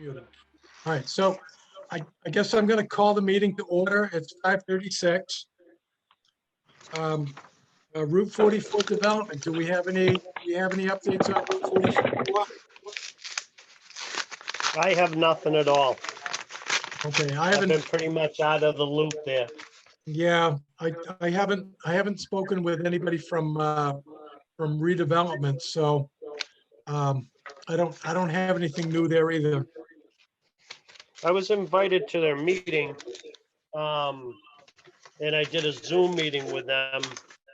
computer. All right, so I guess I'm going to call the meeting to order. It's 5:36. Route 44 development. Do we have any updates on Route 44? I have nothing at all. Okay, I I've been haven't, pretty much out of the loop there. yeah, I haven't spoken with anybody from redevelopment, so I don't have anything new there either. I was invited to their meeting, and I did a Zoom meeting with them,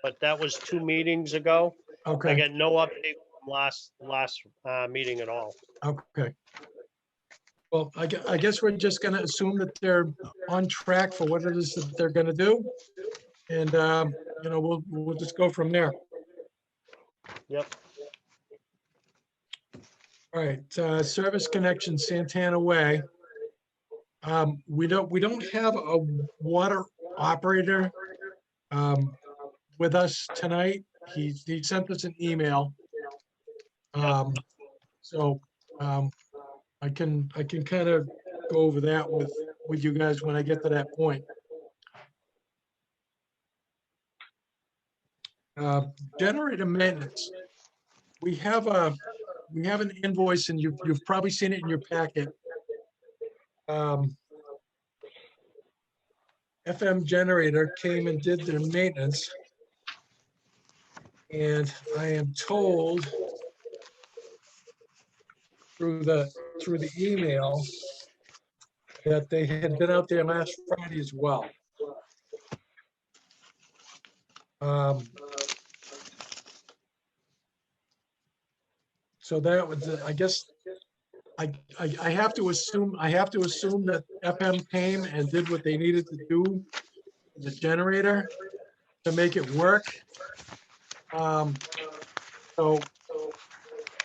but that was 2 meetings ago. I Okay, got no update from last meeting at all. okay. Well, I guess we're just gonna assume that they're on track for what it is that they're gonna do. And, you know, we'll just go from there. Yep. All right, service connection Santana Way. We don't have a water operator with us tonight. He sent us an email. So I can kind of go over that with you guys when I get to that point. Generator maintenance. We have an invoice, and you've probably seen it in your packet. FM generator came and did their maintenance. And I am told through the email that they had been out there last Friday as well. So that was, I guess, I have to assume that FM came and did what they needed to do with the generator to make it work. So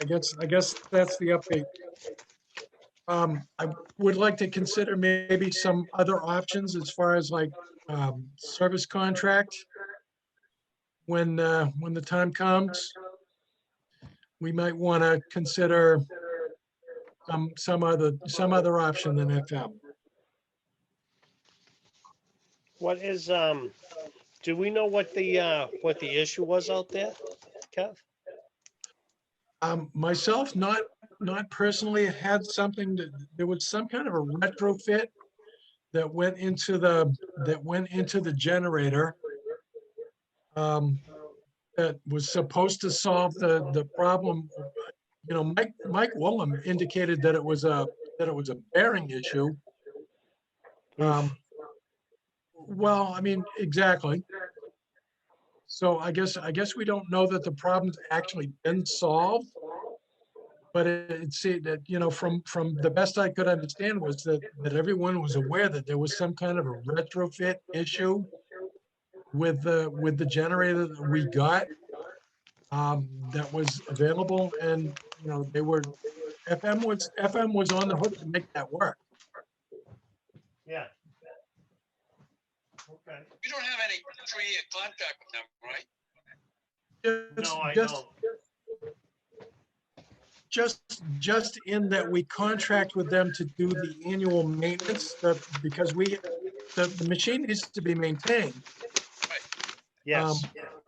I guess that's the update. I would like to consider maybe some other options as far as like service contract. When the time comes, we might want to consider some other option than FM. What is do we know what the issue was out there, Kev? Myself, not personally, had something that there was some kind of a retrofit that went into the generator. That was supposed to solve the problem. You know, Mike Willem indicated that it was a bearing issue. Well, I mean, exactly. So I guess we don't know that the problem's actually been solved. But it seemed that, you know, from the best I could understand was that everyone was aware that there was some kind of a retrofit issue with the generator that we got that was available, and you know FM was on the hook to make that work. Yeah. Okay. You don't have any 3-year contract with them, right? No, I don't. Just in that we contract with them to do the annual maintenance, because the machine needs to be maintained. Yes.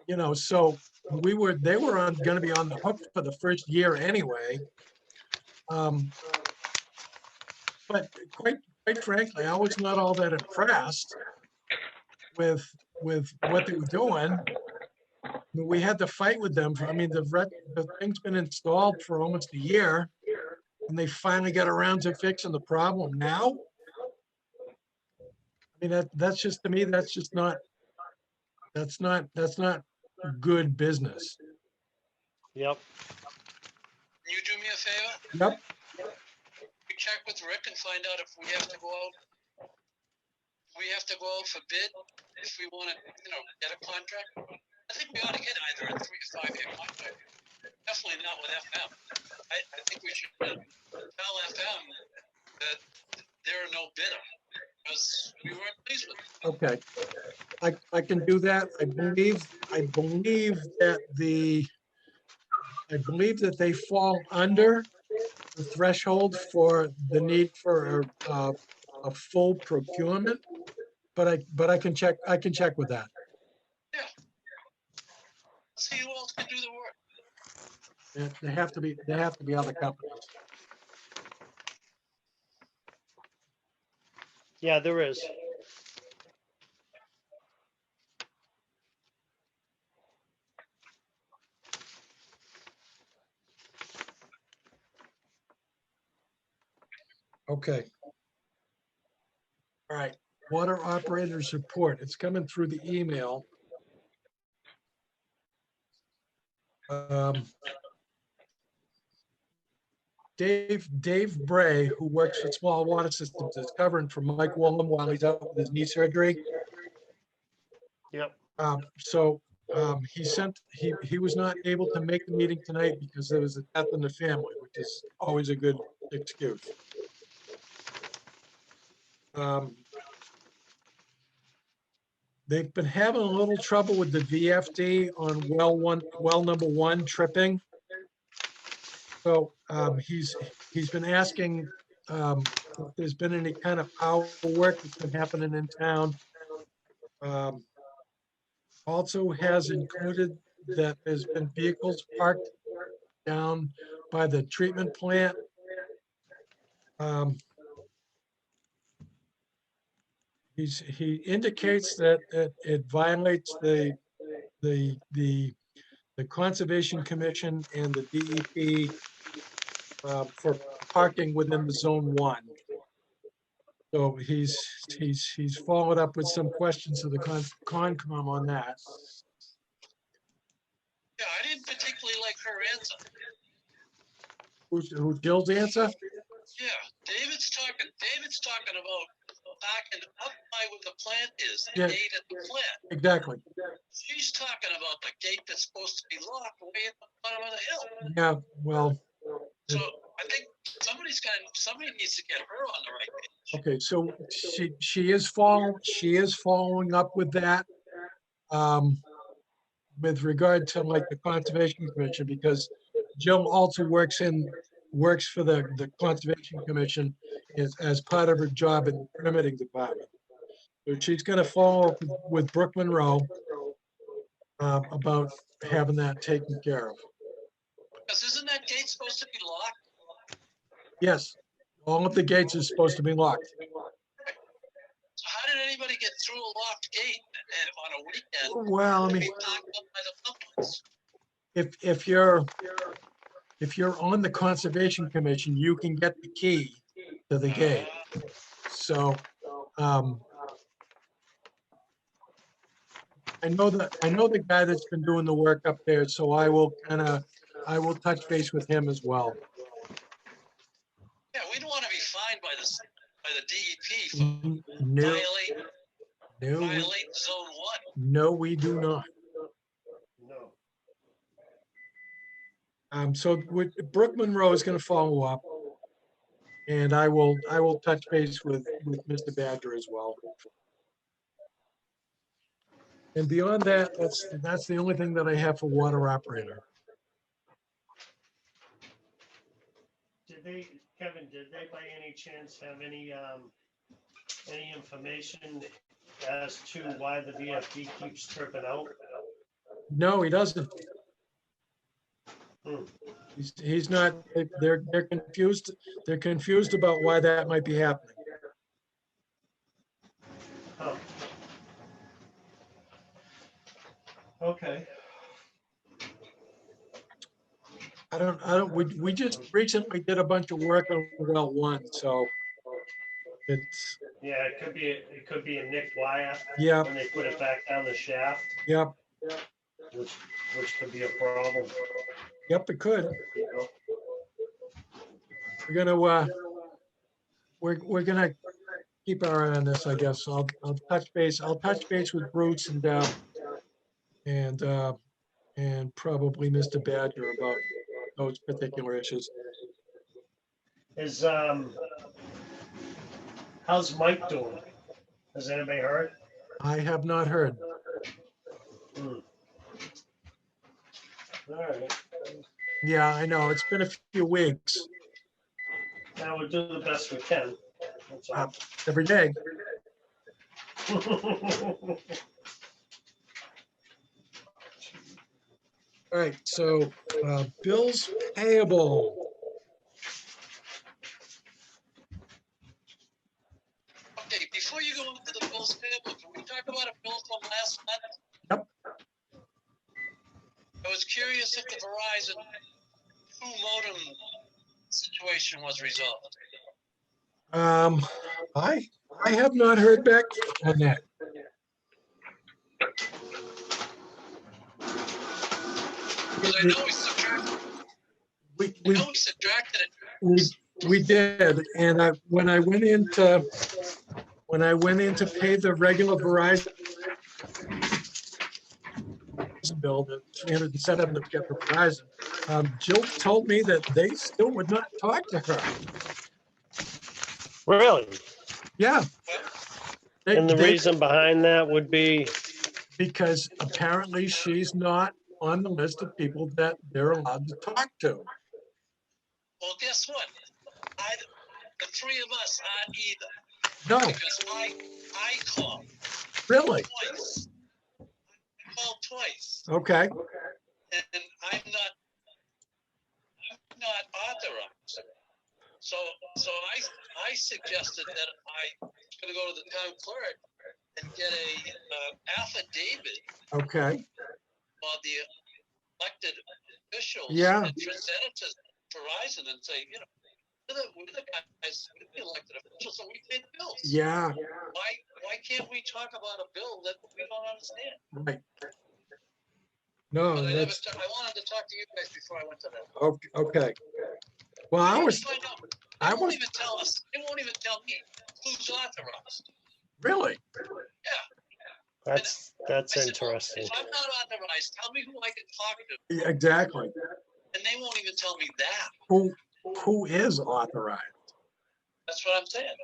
You know, so they were going to be on the hook for the first year anyway. But quite frankly, I was not all that impressed with what they were doing. We had to fight with them. I mean, the thing's been installed for almost a year, and they finally got around to fixing the problem now. I mean, that's just, to me, that's not good business. Yep. Can you do me a favor? Yep. You check with Rick and find out if we have to go out. We have to go out for bid if we want to, you know, get a contract. I think we ought to get either a 3 to 5 year contract. Definitely not with FM. I think we should tell FM that they're no bidder because we weren't pleased with it. Okay. I can do that. I believe that they fall under the threshold for the need for a full procurement, but I can check with that. Yeah. See who else can do the work. There have to be other companies. Yeah, there is. Okay. All right, water operators report. It's coming through the email. Dave Bray, who works with Small Water Systems, is covering for Mike Wallum while he's out with his knee surgery. Yep. So he was not able to make the meeting tonight because there was a death in the family, which is always a good excuse. They've been having a little trouble with the VFD on well number one tripping. So he's been asking if there's been any kind of hour work that's been happening in town. Also has included that there's been vehicles parked down by the treatment plant. He indicates that it violates the Conservation Commission and the DEP for parking within the zone one. So he's followed up with some questions to the Concom on that. Yeah, I didn't particularly like her answer. Who's Jill's answer? Yeah, David's talking about parking up by where the plant is, the Yeah. gate at the plant. Exactly. She's talking about the gate that's supposed to be locked way at the bottom of the hill. Yeah, well, So I think somebody needs to get her on the right page. okay, so she is following up with that. With regard to like the Conservation Commission, because Jill also works for the Conservation Commission as part of her job in the permitting department. So she's gonna follow up with Brooke Monroe about having that taken care of. Because isn't that gate supposed to be locked? Yes, all of the gates are supposed to be locked. So how did anybody get through a locked gate on a weekend? Well, I mean, Be parked up by the pumpkins? if you're on the Conservation Commission, you can get the key to the gate. So, I know the guy that's been doing the work up there, so I will touch base with him as well. Yeah, we don't want to be fined by the DEP for No, violating zone one. no, we do not. No. So Brooke Monroe is gonna follow up. And I will touch base with Mr. Badger as well. And beyond that, that's the only thing that I have for water operator. Kevin, did they by any chance have any information as to why the VFD keeps tripping out? No, he doesn't. Hmm. He's not, they're confused. They're confused about why that might be happening. Oh. Okay. We just recently did a bunch of work on well one, so it's, Yeah, it could be a nicked wire yeah, when they put it back down the shaft, yeah, which could be a problem. yep, it could. You know? We're gonna keep our eye on this, I guess. I'll touch base with Bruce and probably Mr. Badger about those particular issues. Is how's Mike doing? Has anybody heard? I have not heard. Hmm. All right. Yeah, I know. It's been a few weeks. Now we'll do the best we can. That's all. every day. All right, so bills payable. Okay, before you go into the bills payable, can we talk about a bill from last month? Yep. I was curious if the Verizon true modem situation was resolved. I have not heard back on that. Because I know we subtracted, We, I we, know we subtracted it. we did, and when I went in to pay the regular Verizon bill, the 307 that we got for Verizon, Jill told me that they still would not talk to her. Really? Yeah. And the reason behind that would be, because apparently she's not on the list of people that they're allowed to talk to. Well, guess what? The three of us aren't either. No, Because I called really? twice. I called twice, Okay. and I'm not authorized. So I suggested that I was going to go to the town clerk and get a affidavit Okay. on the elected officials Yeah. and present it to Verizon and say, you know, we're the guys, we're the elected officials, so we pay the bills. Yeah. Why can't we talk about a bill that we don't understand? Right. No, But I that's wanted to talk to you guys before I went to that. okay. Well, I was Find out. They I won't was even tell us. They won't even tell me who's authorized. really. that's I said, interesting. if I'm not authorized, tell me who I can talk to. Yeah, exactly. And they won't even tell me that. Who is authorized? That's what I'm saying.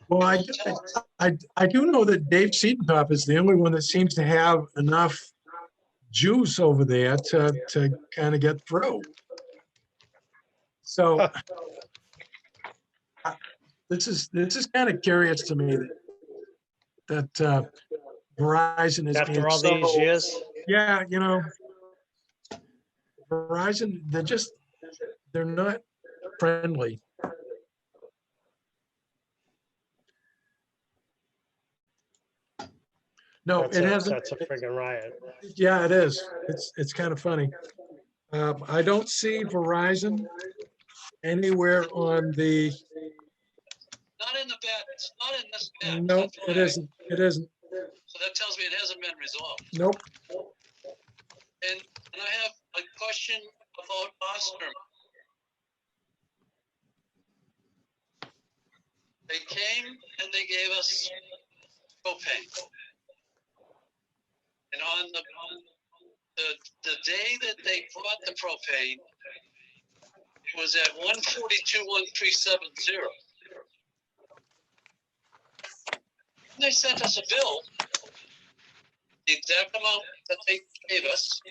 Well, They I, won't tell us. I do know that Dave Seedentop is the only one that seems to have enough juice over there to kind of get through. So this is kind of curious to me that Verizon is After being all so, these years, yeah, you know, Verizon, they're not friendly. No, it hasn't. that's a friggin' riot. Yeah, it is. It's kind of funny. I don't see Verizon anywhere on the, Not in the bat. It's not in this batch. no, That's it why isn't. It isn't. So that tells me it hasn't been resolved. Nope. And I have a question about Osterman. They came and they gave us propane. And on the day that they brought the propane, it was at 142,1370. And they sent us a bill, the exact amount that they gave us,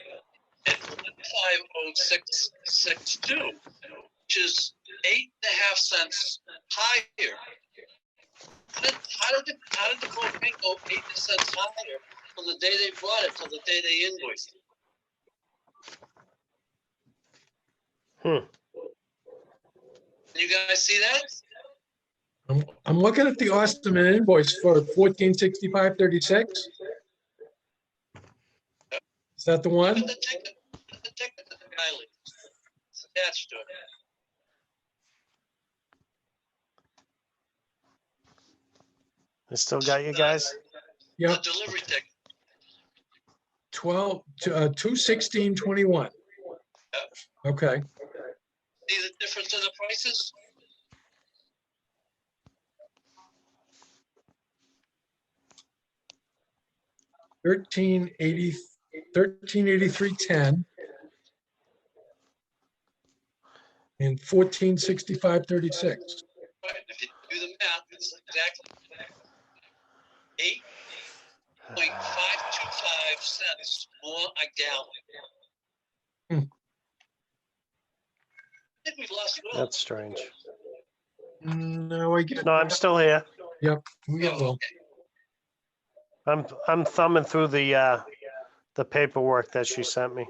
at 50662, which is 8.5 cents higher. How did the propane go 8 cents higher from the day they brought it to the day they invoiced it? Can you guys see that? I'm looking at the Osterman invoice for 1465.36. Is that the one? Look at the ticket that the guy leaves. It's attached to it. I still got you guys? Yep. The delivery ticket. 216.21. Okay. See the difference in the prices? $1383.10 and 1465.36. Right. If you do the math, it's exactly 8.525 cents more a gallon. Hmm. I think we've lost Will. That's strange. No, I get, No, I'm still here. we get Will. I'm thumbing through the paperwork that she sent me.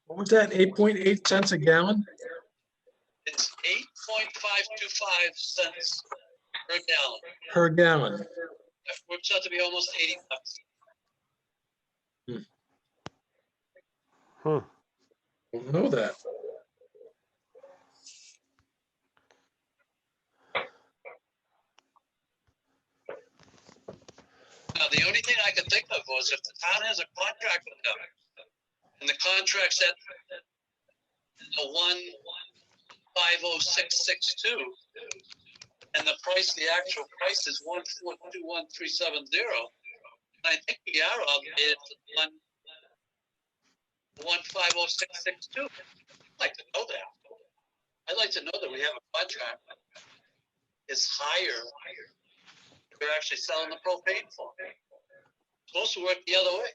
What was that, 8.8 cents a gallon? It's 8.525 cents per gallon. Per gallon. That works out to be almost 80 bucks. Don't know that. Now, the only thing I could think of was if the town has a contract with them, and the contract's at the 150662, and the actual price is 1421370, and I think we are obligated for the 150662. I'd like to know that. I'd like to know that we have a contract is higher. We're actually selling the propane for. It's supposed to work the other way.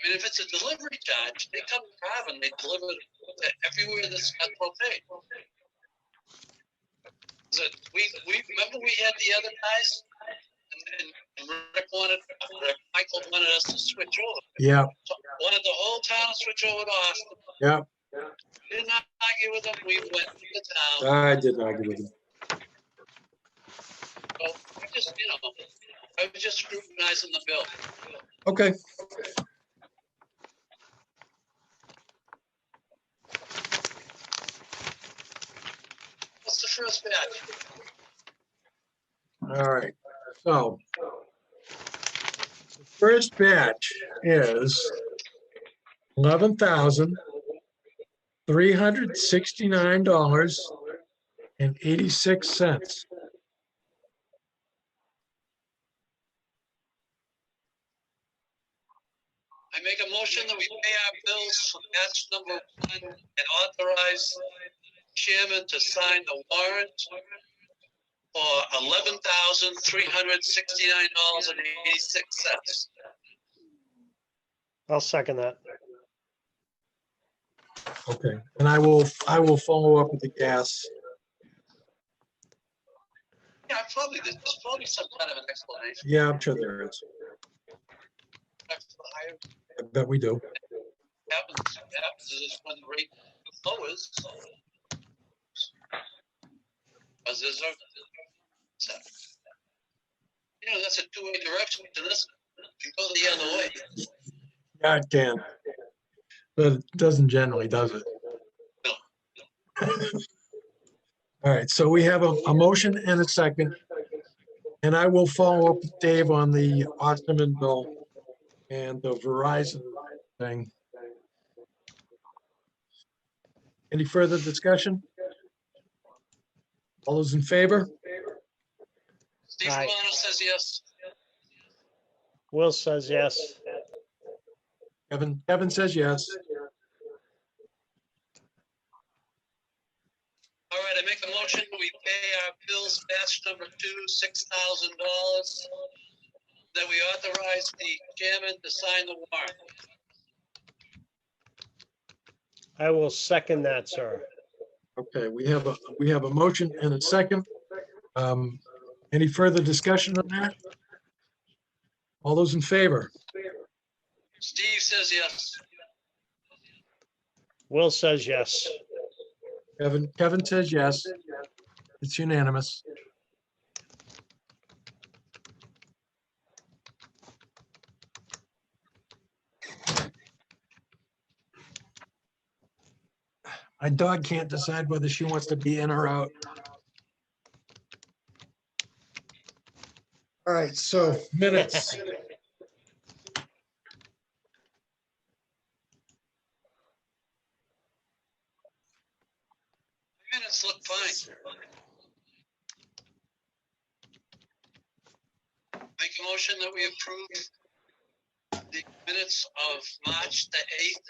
I mean, if it's a delivery charge, they come to Carver and they deliver it to everywhere that's got propane. So we remember we had the other guys, and Michael wanted us to switch over. Yeah, Wanted the whole town to switch over to Austin. yeah. Did not argue with them. We went to the town. I didn't argue with him. So I just, I was just scrutinizing the bill. Okay. What's the first batch? All right. So the first batch is $11,369.86. I make a motion that we pay our bills for batch number 1 and authorize chairman to sign the warrant for $11,369.86. I'll second that. Okay. And I will follow up with the gas. Yeah, there's probably some kind of an explanation. Yeah, I'm sure there is. I bet we do. Happens is when the rate lowers. As there's that's a two-way direction to this. You go the other way. Yeah, it can. But it doesn't generally, does it? No. All right, so we have a motion and a second. And I will follow up with Dave on the Osterman bill and the Verizon thing. Any further discussion? All those in favor? Steve Aye. Romano says yes. Will says yes. Kevin says yes. All right, I make a motion, we pay our bills batch number 2, $6,000. That we authorize the chairman to sign the warrant. I will second that, sir. Okay, we have a motion and a second. Any further discussion on that? All those in favor? Steve says yes. Will says yes. Kevin says yes. It's unanimous. My dog can't decide whether she wants to be in or out. All right, so minutes. Minutes look fine. Make a motion that we approve the minutes of March the 8th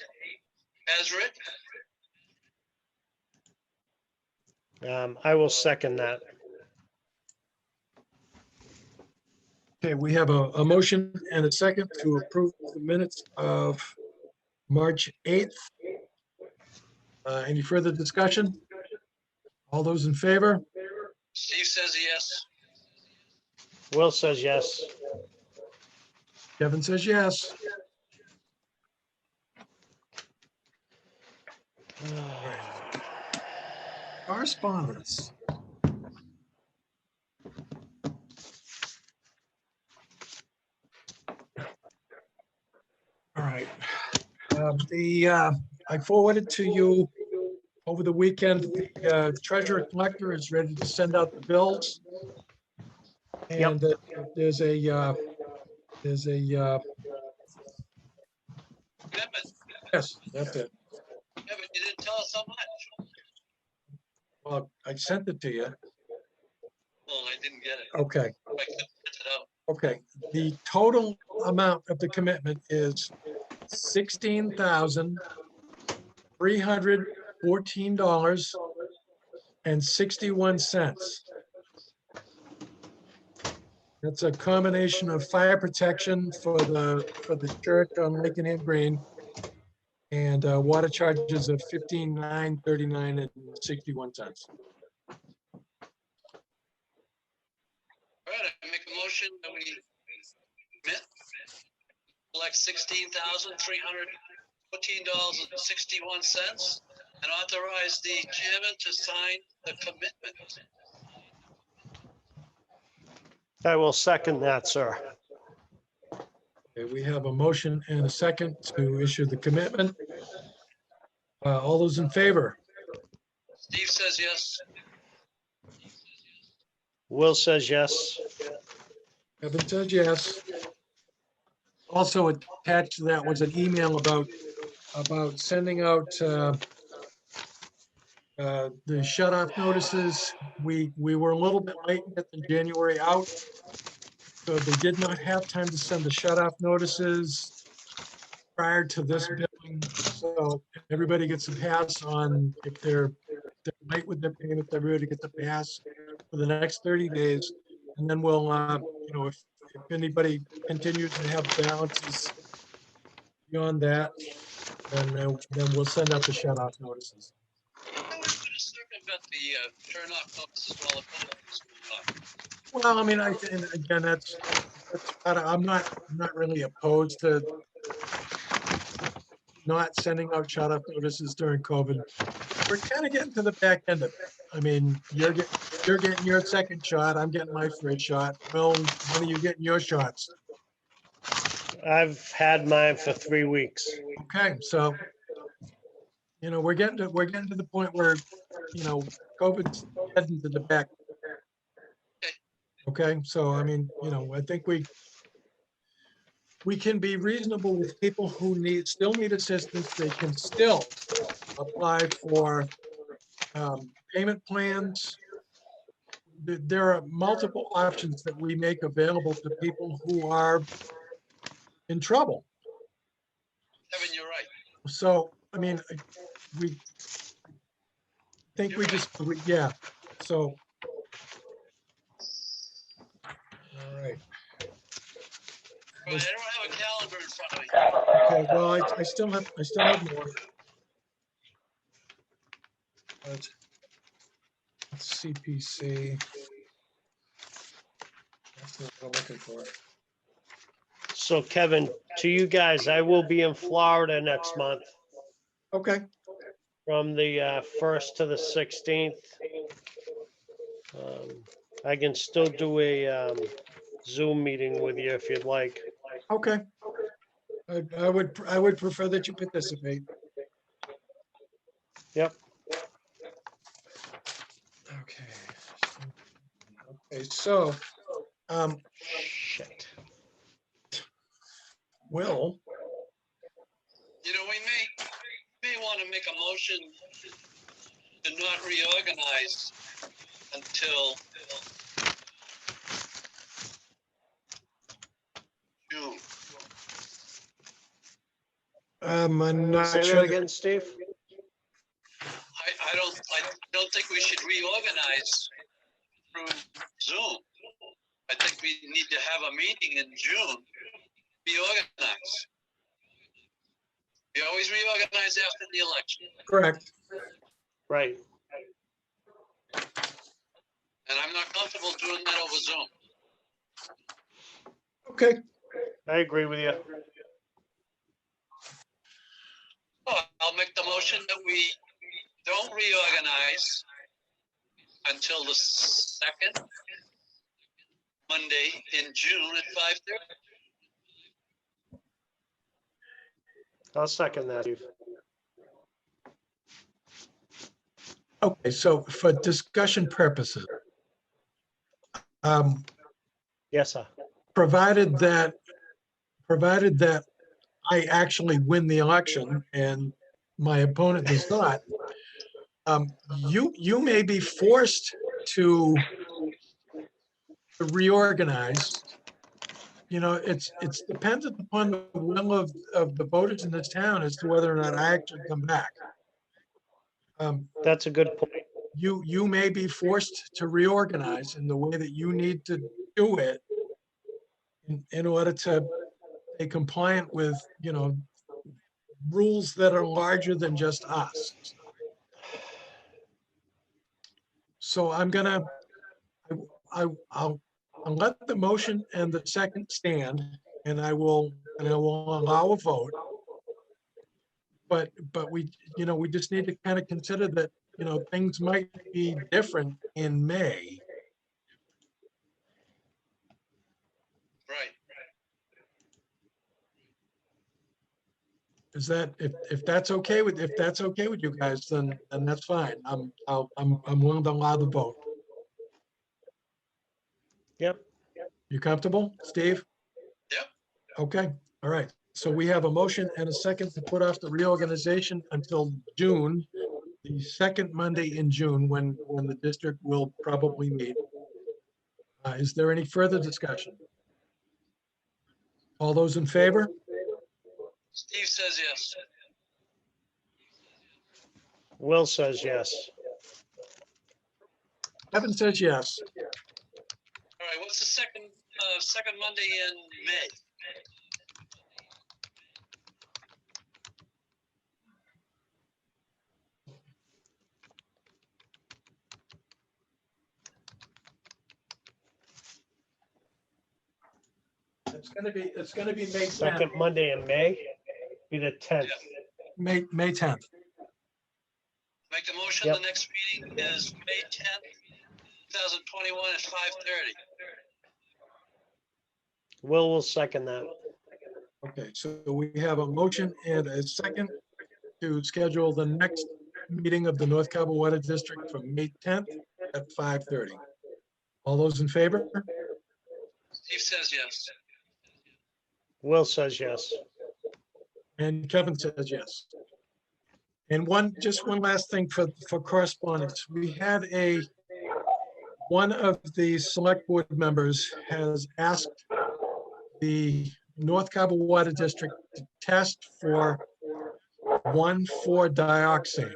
as written. I will second that. Okay, we have a motion and a second to approve the minutes of March 8th. Any further discussion? All those in favor? Steve says yes. Will says yes. Kevin says yes. Correspondence. All right. I forwarded to you over the weekend, the treasurer collector is ready to send out the bills. And there's a Commitment. yes, that's it. Yeah, but you didn't tell us how much. Well, I sent it to you. Well, I didn't get it. Okay, I couldn't print it out. okay. The total amount of the commitment is $16,314.61. That's a combination of fire protection for the church on Lincoln Green and water charges of $15,939.61. All right, I make a motion that we collect $16,314.61 and authorize the chairman to sign the commitment. I will second that, sir. Okay, we have a motion and a second to issue the commitment. All those in favor? Steve says yes. Will says yes. Kevin says yes. Also attached to that was an email about sending out the shut-off notices. We were a little bit late in getting January out. So they did not have time to send the shut-off notices prior to this billing. So everybody gets a pass on, if they're late with their payments, everybody gets a pass for the next 30 days. And then we'll, if anybody continues to have balances beyond that, then we'll send out the shut-off notices. How are we going to circumvent the turn-off notices while the building is off? Well, I mean, and again, that's I'm not really opposed to not sending out shut-off notices during COVID. We're kind of getting to the back end of it. I mean, you're getting your second shot. I'm getting my first shot. Will, when are you getting your shots? I've had mine for 3 weeks. Okay, so we're getting to the point where COVID's heading to the back. Okay, so I mean, I think we can be reasonable with people who still need assistance. They can still apply for payment plans. There are multiple options that we make available to people who are in trouble. Kevin, you're right. So, I mean, we think yeah. So, all right. I don't have a calendar in front of me. Okay, well, I still have more. But CPC. That's what I'm looking for. So Kevin, to you guys, I will be in Florida next month Okay, from the 1st to the 16th. I can still do a Zoom meeting with you if you'd like. okay. I would prefer that you participate. Yep. Okay. Okay, so, Shit. Will, We may want to make a motion to not reorganize until I'm not Say sure. that again, Steve? I don't think we should reorganize through Zoom. I think we need to have a meeting in June, reorganize. We always reorganize after the election, Correct. Right. and I'm not comfortable doing that over Zoom. Okay. I agree with you. Oh, I'll make the motion that we don't reorganize until the second Monday in June at 5:30. I'll second that, Steve. Okay, so for discussion purposes, um, Yes, sir. provided that I actually win the election and my opponent does not, you may be forced to reorganize. You know, it's dependent upon the will of the voters in this town as to whether or not I actually come back. That's a good point. You may be forced to reorganize in the way that you need to do it in order to be compliant with, you know, rules that are larger than just us. So I'm gonna, I'll let the motion and the second stand, and I will allow a vote. But we, you know, we just need to kind of consider that, you know, things might be different in May. Right. Is that, if that's okay with, if that's okay with you guys, then that's fine. I'm willing to allow the vote. Yep. You comfortable, Steve? Yep. Okay, all right. So we have a motion and a second to put off the reorganization until June, the second Monday in June, when the district will probably meet. Is there any further discussion? All those in favor? Steve says yes. Will says yes. Kevin says yes. All right, what's the second Monday in May? It's gonna be May 10th. Second Monday in May, be the 10th. May 10th. Make a motion, Yep. the next meeting is May 10th, 2021 at 5:30. Will second that. Okay, so we have a motion and a second to schedule the next meeting of the North Carver Water District for May 10th at 5:30. All those in favor? Steve says yes. Will says yes. And Kevin says yes. And just one last thing for correspondence. We had one of the select board members has asked the North Carver Water District to test for 1,4-dioxane.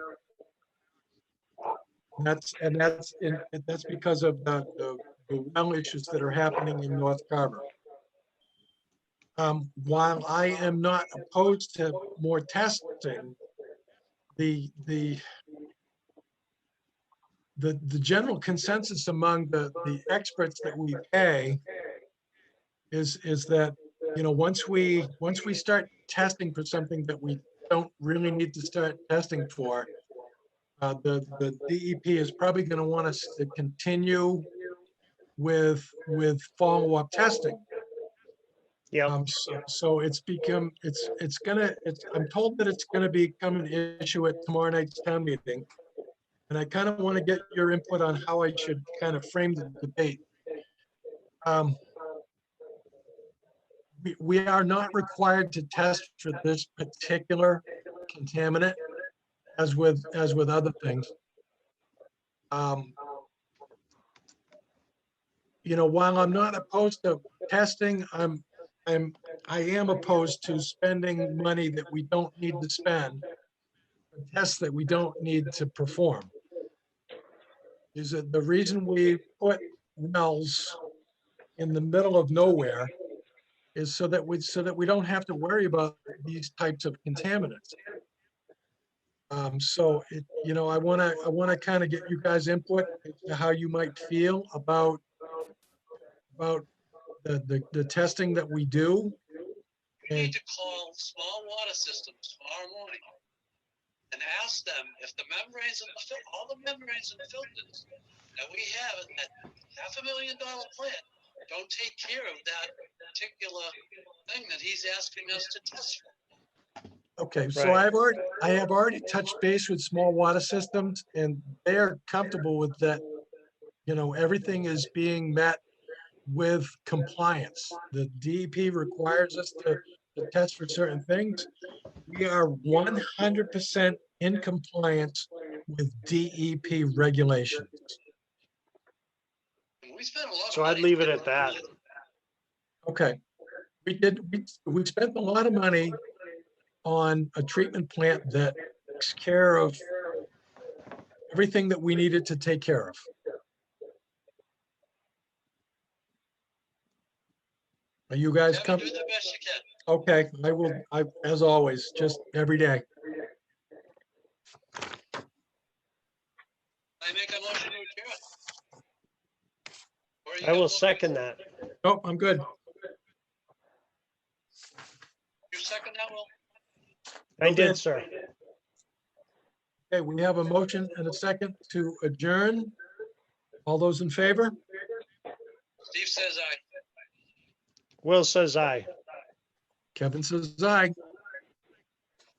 That's because of the well issues that are happening in North Carver. While I am not opposed to more testing, the general consensus among the experts that we pay is that, you know, once we start testing for something that we don't really need to start testing for, the DEP is probably going to want us to continue with follow-up testing. Yep. So I'm told that it's gonna become an issue at tomorrow night's town meeting. And I kind of want to get your input on how I should kind of frame the debate. We are not required to test for this particular contaminant as with other things. You know, while I'm not opposed to testing, I'm I am opposed to spending money that we don't need to spend, for tests that we don't need to perform. Is that the reason we put wells in the middle of nowhere is so that we don't have to worry about these types of contaminants. So I want to kind of get you guys' input as to how you might feel about the testing that we do. You And need to call small water systems tomorrow morning and ask them if the membranes and all the membranes and filters that we have in that $500,000 plant don't take care of that particular thing that he's asking us to test for. okay, so Right. I have already touched base with small water systems, and they're comfortable with that. Everything is being met with compliance. The DEP requires us to test for certain things. We are 100% in compliance with DEP regulations. And we spent a lot of So I'd money. leave it at that. Okay, we spent a lot of money on a treatment plant that takes care of everything that we needed to take care of. Are you guys Kevin, come? do the best you can. Okay, as always, just every day. I make a motion to adjourn. Or you I got will more? second that. Oh, I'm good. You second that, Will? I Okay. did, sir. Okay, we have a motion and a second to adjourn. All those in favor? Steve says aye. Will says aye. Kevin says aye.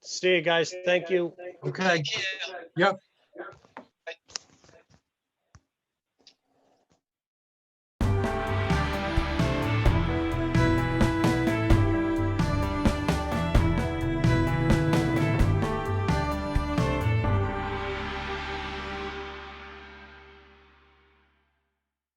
See you guys. Thank you. Okay, Take care. yep.